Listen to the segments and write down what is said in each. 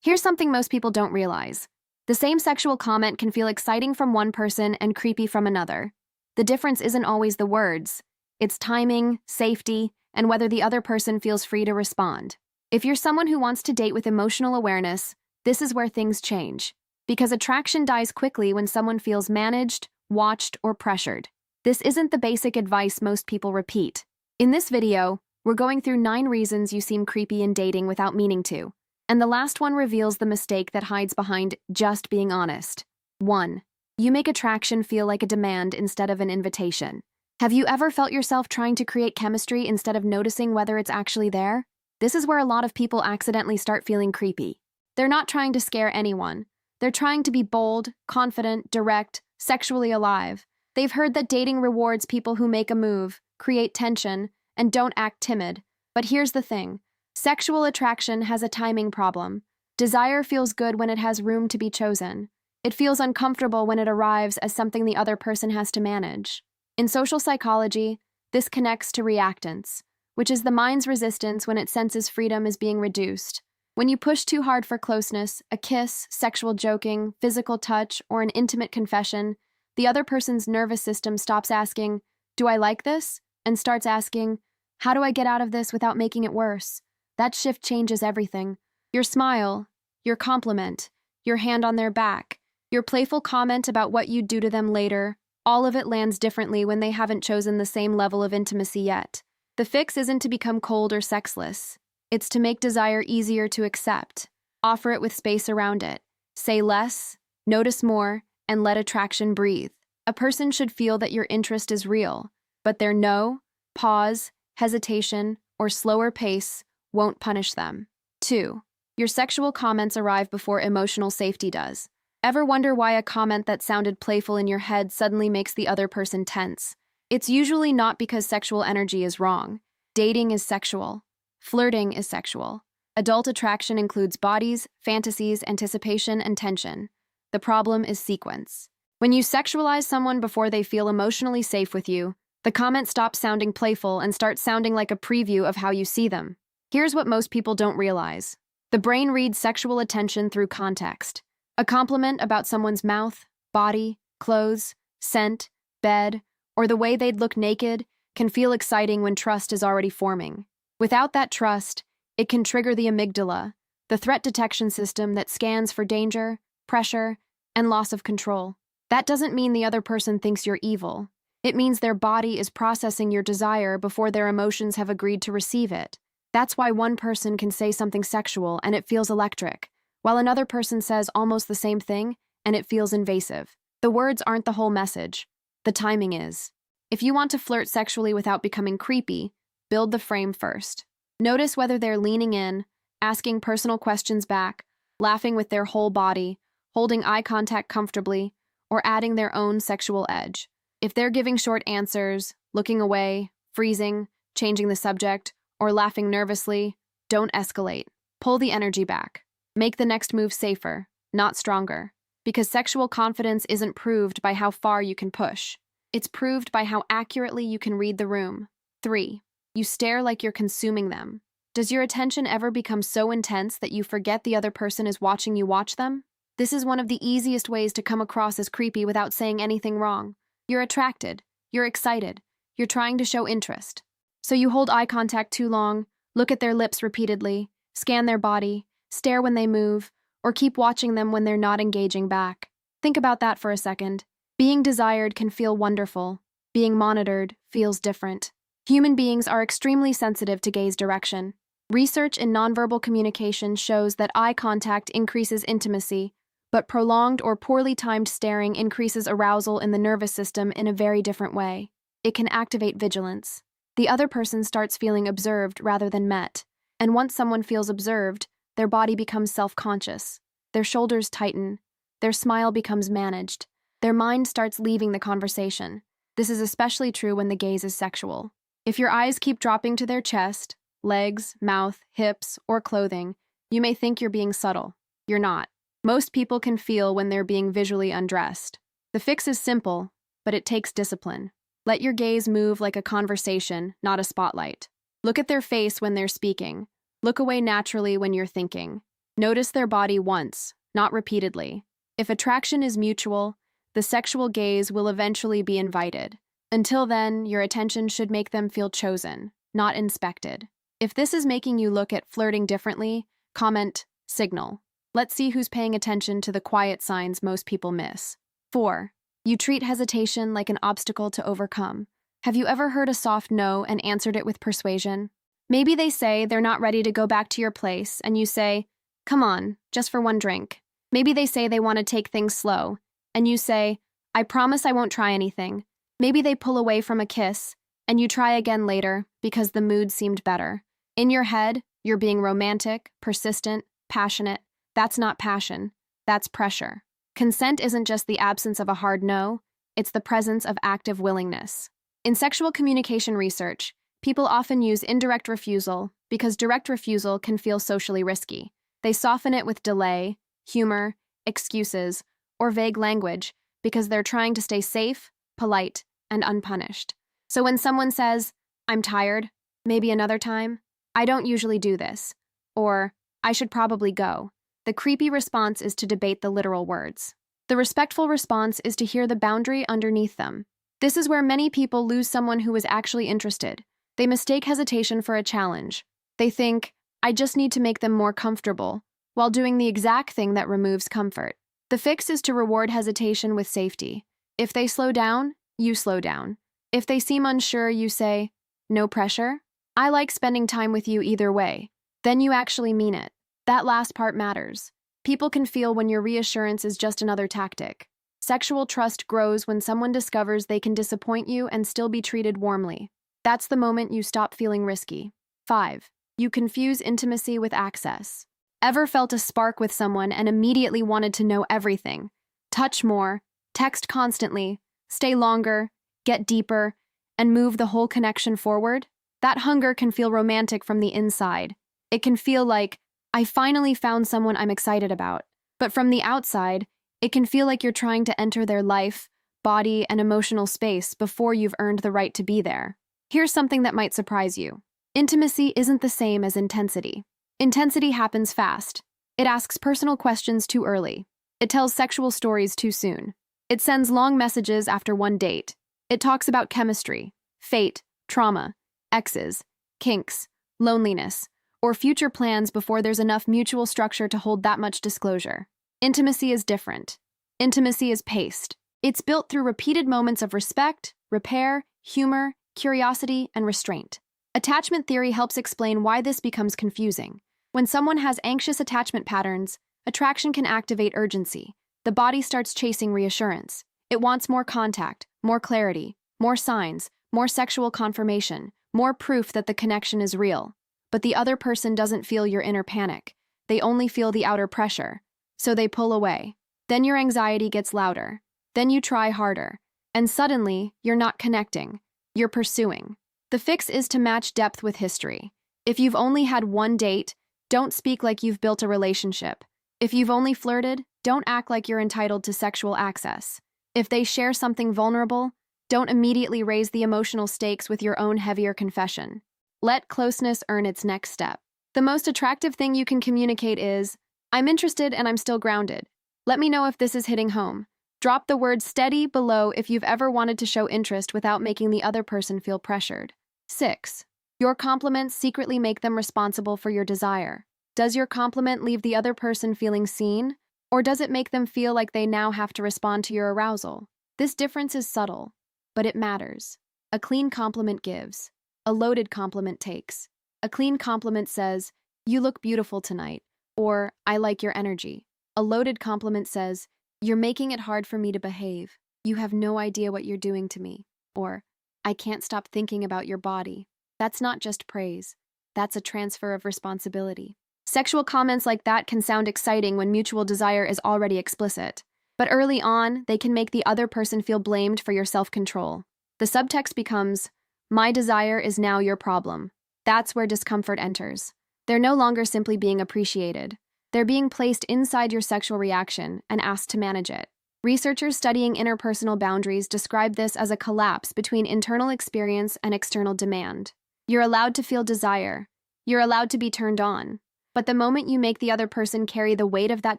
Here's something most people don't realize. The same sexual comment can feel exciting from one person and creepy from another. The difference isn't always the words. It's timing, safety, and whether the other person feels free to respond. If you're someone who wants to date with emotional awareness, this is where things change. Because attraction dies quickly when someone feels managed, watched, or pressured. This isn't the basic advice most people repeat. In this video, we're going through 9 reasons you seem creepy in dating without meaning to. And the last one reveals the mistake that hides behind just being honest. 1. You make attraction feel like a demand instead of an invitation. Have you ever felt yourself trying to create chemistry instead of noticing whether it's actually there? This is where a lot of people accidentally start feeling creepy. They're not trying to scare anyone. They're trying to be bold, confident, direct, sexually alive. They've heard that dating rewards people who make a move, create tension, and don't act timid. But here's the thing. Sexual attraction has a timing problem. Desire feels good when it has room to be chosen. It feels uncomfortable when it arrives as something the other person has to manage. In social psychology, this connects to reactance, which is the mind's resistance when it senses freedom is being reduced. When you push too hard for closeness, a kiss, sexual joking, physical touch, or an intimate confession, the other person's nervous system stops asking, "Do I like this?" and starts asking, "How do I get out of this without making it worse?" That shift changes everything. Your smile, your compliment, your hand on their back, your playful comment about what you'd do to them later, all of it lands differently when they haven't chosen the same level of intimacy yet. The fix isn't to become cold or sexless. It's to make desire easier to accept. Offer it with space around it. Say less, notice more, and let attraction breathe. A person should feel that your interest is real, but their no, pause, hesitation, or slower pace won't punish them. 2. Your sexual comments arrive before emotional safety does. Ever wonder why a comment that sounded playful in your head suddenly makes the other person tense? It's usually not because sexual energy is wrong. Dating is sexual. Flirting is sexual. Adult attraction includes bodies, fantasies, anticipation, and tension. The problem is sequence. When you sexualize someone before they feel emotionally safe with you, the comment stops sounding playful and starts sounding like a preview of how you see them. Here's what most people don't realize. The brain reads sexual attention through context. A compliment about someone's mouth, body, clothes, scent, bed, or the way they'd look naked can feel exciting when trust is already forming. Without that trust, it can trigger the amygdala, the threat detection system that scans for danger, pressure, and loss of control. That doesn't mean the other person thinks you're evil. It means their body is processing your desire before their emotions have agreed to receive it. That's why one person can say something sexual and it feels electric, while another person says almost the same thing and it feels invasive. The words aren't the whole message. The timing is. If you want to flirt sexually without becoming creepy, build the frame first. Notice whether they're leaning in, asking personal questions back, laughing with their whole body, holding eye contact comfortably, or adding their own sexual edge. If they're giving short answers, looking away, freezing, changing the subject, or laughing nervously, don't escalate. Pull the energy back. Make the next move safer, not stronger. Because sexual confidence isn't proved by how far you can push. It's proved by how accurately you can read the room. 3. You stare like you're consuming them. Does your attention ever become so intense that you forget the other person is watching you watch them? This is one of the easiest ways to come across as creepy without saying anything wrong. You're attracted. You're excited. You're trying to show interest. So you hold eye contact too long, look at their lips repeatedly, scan their body, stare when they move, or keep watching them when they're not engaging back. Think about that for a second. Being desired can feel wonderful. Being monitored feels different. Human beings are extremely sensitive to gaze direction. Research in nonverbal communication shows that eye contact increases intimacy, but prolonged or poorly timed staring increases arousal in the nervous system in a very different way. It can activate vigilance. The other person starts feeling observed rather than met. And once someone feels observed, their body becomes self-conscious. Their shoulders tighten. Their smile becomes managed. Their mind starts leaving the conversation. This is especially true when the gaze is sexual. If your eyes keep dropping to their chest, legs, mouth, hips, or clothing, you may think you're being subtle. You're not. Most people can feel when they're being visually undressed. The fix is simple, but it takes discipline. Let your gaze move like a conversation, not a spotlight. Look at their face when they're speaking. Look away naturally when you're thinking. Notice their body once, not repeatedly. If attraction is mutual, the sexual gaze will eventually be invited. Until then, your attention should make them feel chosen, not inspected. If this is making you look at flirting differently, comment, signal. Let's see who's paying attention to the quiet signs most people miss. 4. You treat hesitation like an obstacle to overcome. Have you ever heard a soft no and answered it with persuasion? Maybe they say they're not ready to go back to your place, and you say, "Come on, just for one drink." Maybe they say they want to take things slow, and you say, "I promise I won't try anything." Maybe they pull away from a kiss, and you try again later because the mood seemed better. In your head, you're being romantic, persistent, passionate. That's not passion. That's pressure. Consent isn't just the absence of a hard no, it's the presence of active willingness. In sexual communication research, people often use indirect refusal because direct refusal can feel socially risky. They soften it with delay, humor, excuses, or vague language because they're trying to stay safe, polite, and unpunished. So when someone says, "I'm tired, maybe another time," "I don't usually do this," or "I should probably go," the creepy response is to debate the literal words. The respectful response is to hear the boundary underneath them. This is where many people lose someone who is actually interested. They mistake hesitation for a challenge. They think, "I just need to make them more comfortable," while doing the exact thing that removes comfort. The fix is to reward hesitation with safety. If they slow down, you slow down. If they seem unsure, you say, "No pressure. I like spending time with you either way." Then you actually mean it. That last part matters. People can feel when your reassurance is just another tactic. Sexual trust grows when someone discovers they can disappoint you and still be treated warmly. That's the moment you stop feeling risky. 5. You confuse intimacy with access. Ever felt a spark with someone and immediately wanted to know everything? Touch more, text constantly, stay longer, get deeper, and move the whole connection forward? That hunger can feel romantic from the inside. It can feel like, "I finally found someone I'm excited about." But from the outside, it can feel like you're trying to enter their life, body, and emotional space before you've earned the right to be there. Here's something that might surprise you. Intimacy isn't the same as intensity. Intensity happens fast. It asks personal questions too early. It tells sexual stories too soon. It sends long messages after one date. It talks about chemistry, fate, trauma, exes, kinks, loneliness, or future plans before there's enough mutual structure to hold that much disclosure. Intimacy is different. Intimacy is paced. It's built through repeated moments of respect, repair, humor, curiosity, and restraint. Attachment theory helps explain why this becomes confusing. When someone has anxious attachment patterns, attraction can activate urgency. The body starts chasing reassurance. It wants more contact, more clarity, more signs, more sexual confirmation, more proof that the connection is real. But the other person doesn't feel your inner panic. They only feel the outer pressure. So they pull away. Then your anxiety gets louder. Then you try harder. And suddenly, you're not connecting. You're pursuing. The fix is to match depth with history. If you've only had one date, don't speak like you've built a relationship. If you've only flirted, don't act like you're entitled to sexual access. If they share something vulnerable, don't immediately raise the emotional stakes with your own heavier confession. Let closeness earn its next step. The most attractive thing you can communicate is, "I'm interested and I'm still grounded. Let me know if this is hitting home." Drop the word steady below if you've ever wanted to show interest without making the other person feel pressured. 6. Your compliments secretly make them responsible for your desire. Does your compliment leave the other person feeling seen, or does it make them feel like they now have to respond to your arousal? This difference is subtle, but it matters. A clean compliment gives. A loaded compliment takes. A clean compliment says, "You look beautiful tonight," or "I like your energy." A loaded compliment says, "You're making it hard for me to behave. You have no idea what you're doing to me," or "I can't stop thinking about your body." That's not just praise. That's a transfer of responsibility. Sexual comments like that can sound exciting when mutual desire is already explicit. But early on, they can make the other person feel blamed for your self-control. The subtext becomes, "My desire is now your problem." That's where discomfort enters. They're no longer simply being appreciated. They're being placed inside your sexual reaction and asked to manage it. Researchers studying interpersonal boundaries describe this as a collapse between internal experience and external demand. You're allowed to feel desire. You're allowed to be turned on. But the moment you make the other person carry the weight of that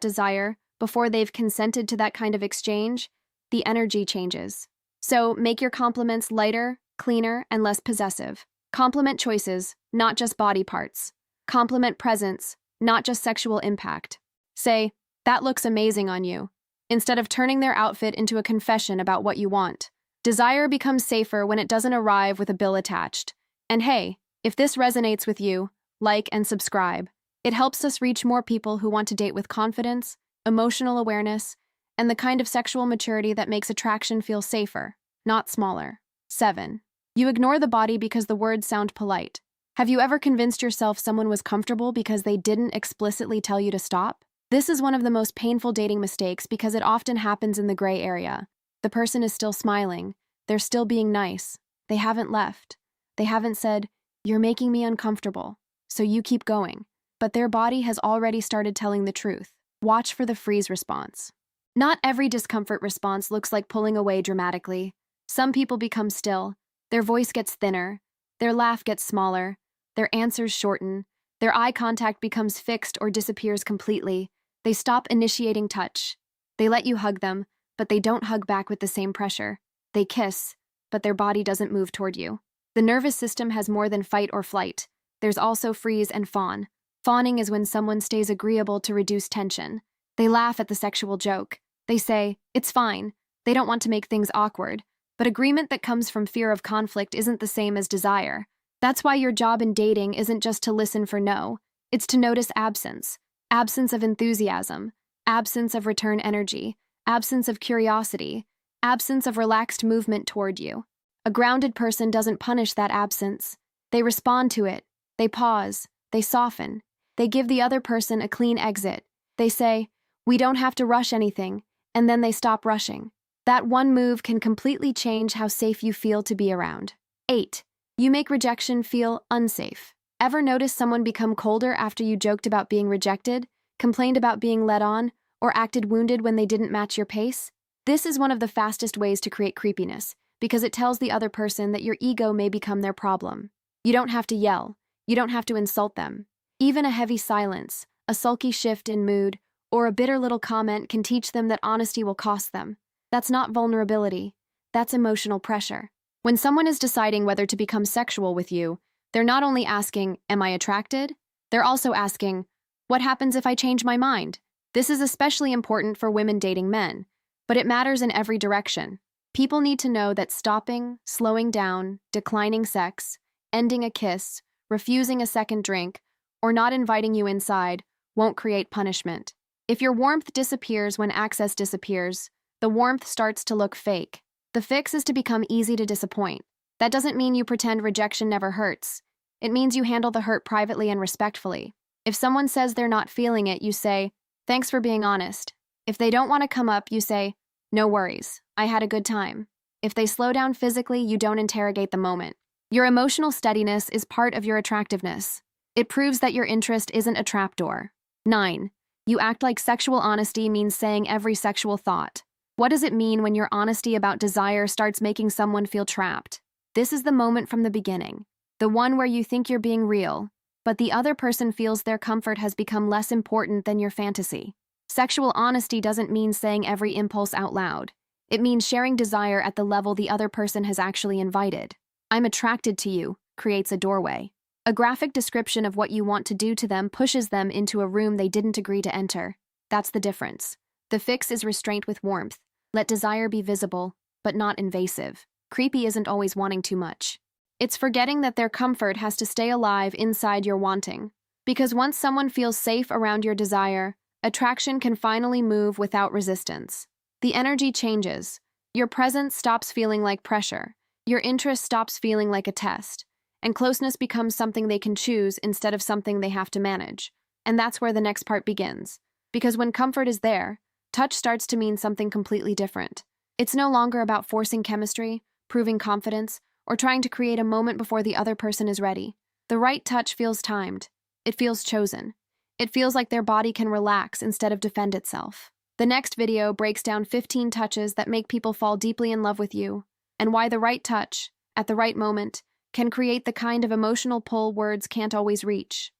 desire before they've consented to that kind of exchange, the energy changes. So make your compliments lighter, cleaner, and less possessive. Compliment choices, not just body parts. Compliment presence, not just sexual impact. Say, "That looks amazing on you," instead of turning their outfit into a confession about what you want. Desire becomes safer when it doesn't arrive with a bill attached. And hey, if this resonates with you, like and subscribe. It helps us reach more people who want to date with confidence, emotional awareness, and the kind of sexual maturity that makes attraction feel safer, not smaller. 7. You ignore the body because the words sound polite. Have you ever convinced yourself someone was comfortable because they didn't explicitly tell you to stop? This is one of the most painful dating mistakes because it often happens in the gray area. The person is still smiling. They're still being nice. They haven't left. They haven't said, "You're making me uncomfortable," so you keep going. But their body has already started telling the truth. Watch for the freeze response. Not every discomfort response looks like pulling away dramatically. Some people become still. Their voice gets thinner. Their laugh gets smaller. Their answers shorten. Their eye contact becomes fixed or disappears completely. They stop initiating touch. They let you hug them, but they don't hug back with the same pressure. They kiss, but their body doesn't move toward you. The nervous system has more than fight or flight. There's also freeze and fawn. Fawning is when someone stays agreeable to reduce tension. They laugh at the sexual joke. They say, "It's fine." They don't want to make things awkward. But agreement that comes from fear of conflict isn't the same as desire. That's why your job in dating isn't just to listen for no. It's to notice absence. Absence of enthusiasm. Absence of return energy. Absence of curiosity. Absence of relaxed movement toward you. A grounded person doesn't punish that absence. They respond to it. They pause. They soften. They give the other person a clean exit. They say, "We don't have to rush anything," and then they stop rushing. That one move can completely change how safe you feel to be around. 8. You make rejection feel unsafe. Ever notice someone become colder after you joked about being rejected, complained about being led on, or acted wounded when they didn't match your pace? This is one of the fastest ways to create creepiness, because it tells the other person that your ego may become their problem. You don't have to yell. You don't have to insult them. Even a heavy silence, a sulky shift in mood, or a bitter little comment can teach them that honesty will cost them. That's not vulnerability. That's emotional pressure. When someone is deciding whether to become sexual with you, they're not only asking, "Am I attracted?" They're also asking, "What happens if I change my mind?" This is especially important for women dating men, but it matters in every direction. People need to know that stopping, slowing down, declining sex, ending a kiss, refusing a second drink, or not inviting you inside won't create punishment. If your warmth disappears when access disappears, the warmth starts to look fake. The fix is to become easy to disappoint. That doesn't mean you pretend rejection never hurts. It means you handle the hurt privately and respectfully. If someone says they're not feeling it, you say, "Thanks for being honest." If they don't want to come up, you say, "No worries, I had a good time." If they slow down physically, you don't interrogate the moment. Your emotional steadiness is part of your attractiveness. It proves that your interest isn't a trapdoor. 9. You act like sexual honesty means saying every sexual thought. What does it mean when your honesty about desire starts making someone feel trapped? This is the moment from the beginning, the one where you think you're being real, but the other person feels their comfort has become less important than your fantasy. Sexual honesty doesn't mean saying every impulse out loud. It means sharing desire at the level the other person has actually invited. "I'm attracted to you" creates a doorway. A graphic description of what you want to do to them pushes them into a room they didn't agree to enter. That's the difference. The fix is restraint with warmth. Let desire be visible, but not invasive. Creepy isn't always wanting too much. It's forgetting that their comfort has to stay alive inside your wanting. Because once someone feels safe around your desire, attraction can finally move without resistance. The energy changes. Your presence stops feeling like pressure. Your interest stops feeling like a test. And closeness becomes something they can choose instead of something they have to manage. And that's where the next part begins. Because when comfort is there, touch starts to mean something completely different. It's no longer about forcing chemistry, proving confidence, or trying to create a moment before the other person is ready. The right touch feels timed. It feels chosen. It feels like their body can relax instead of defend itself. The next video breaks down 15 touches that make people fall deeply in love with you, and why the right touch, at the right moment, can create the kind of emotional pull words can't always reach.